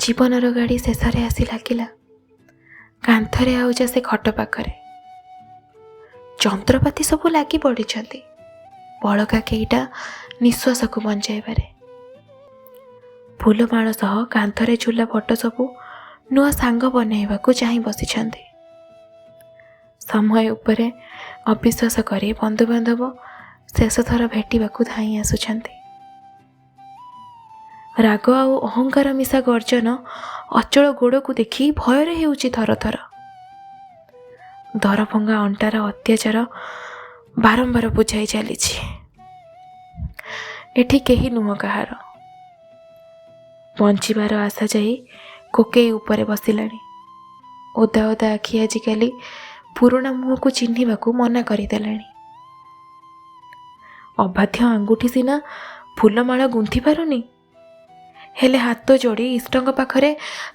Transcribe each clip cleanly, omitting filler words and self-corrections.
ଜୀବନର ଗାଡ଼ି ଶେଷରେ ଆସି ଲାଗିଲା କାନ୍ଥରେ ଆଉଜା ସେ ଖଟ ପାଖରେ। ଯନ୍ତ୍ରପାତି ସବୁ ଲାଗି ପଡ଼ିଛନ୍ତି ବଳକା କେଇଟା ନିଶ୍ୱାସକୁ ବଞ୍ଚାଇବାରେ। ଫୁଲମାଳ ସହ କାନ୍ଥରେ ଝୁଲା ଫଟୋ ସବୁ ନୂଆ ସାଙ୍ଗ ବନାଇବାକୁ ଚାହିଁ ବସିଛନ୍ତି। ସମୟ ଉପରେ ଅବିଶ୍ୱାସ କରି ବନ୍ଧୁବାନ୍ଧବ ଶେଷଥର ଭେଟିବାକୁ ଧାଇଁ ଆସୁଛନ୍ତି। ରାଗ ଆଉ ଅହଙ୍କାର ମିଶା ଗର୍ଜନ ଅଚଳ ଗୋଡ଼କୁ ଦେଖି ଭୟରେ ହେଉଛି ଥର ଥର। ଦରଭଙ୍ଗା ଅଣ୍ଟାର ଅତ୍ୟାଚାର ବାରମ୍ବାର ବୁଝାଇ ଚାଲିଛି। ଏଠି କେହି ନୁହଁ କାହାର। ବଞ୍ଚିବାର ଆଶା ଯାଇ କୋକେଇ ଉପରେ ବସିଲାଣି। ଓଦା ଓଦା ଆଖି ଆଜିକାଲି ପୁରୁଣା ମୁହଁକୁ ଚିହ୍ନିବାକୁ ମନା କରିଦେଲାଣି। ଅବାଧ୍ୟ ଆଙ୍ଗୁଠି ସିନା ଫୁଲମାଳ ଗୁନ୍ଥି ପାରୁନି, ହେଲେ ହାତ ଯୋଡ଼ି ଇଷ୍ଟଙ୍କ ପାଖରେ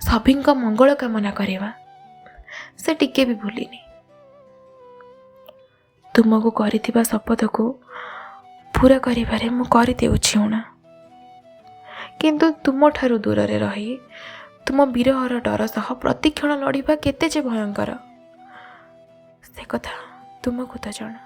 ସଭିଙ୍କ ମଙ୍ଗଳ କାମନା କରିବା ସେ ଟିକେ ବି ଭୁଲିନି। ତୁମକୁ କରିଥିବା ଶପଥକୁ ପୁରା କରିବାରେ ମୁଁ କରିଦେଉଛି ଊଣା, କିନ୍ତୁ ତୁମଠାରୁ ଦୂରରେ ରହି ତୁମ ବିରହର ଡର ସହ ପ୍ରତିକ୍ଷଣ ଲଢ଼ିବା କେତେ ଯେ ଭୟଙ୍କର ସେ କଥା ତୁମକୁ ତ ଜଣା।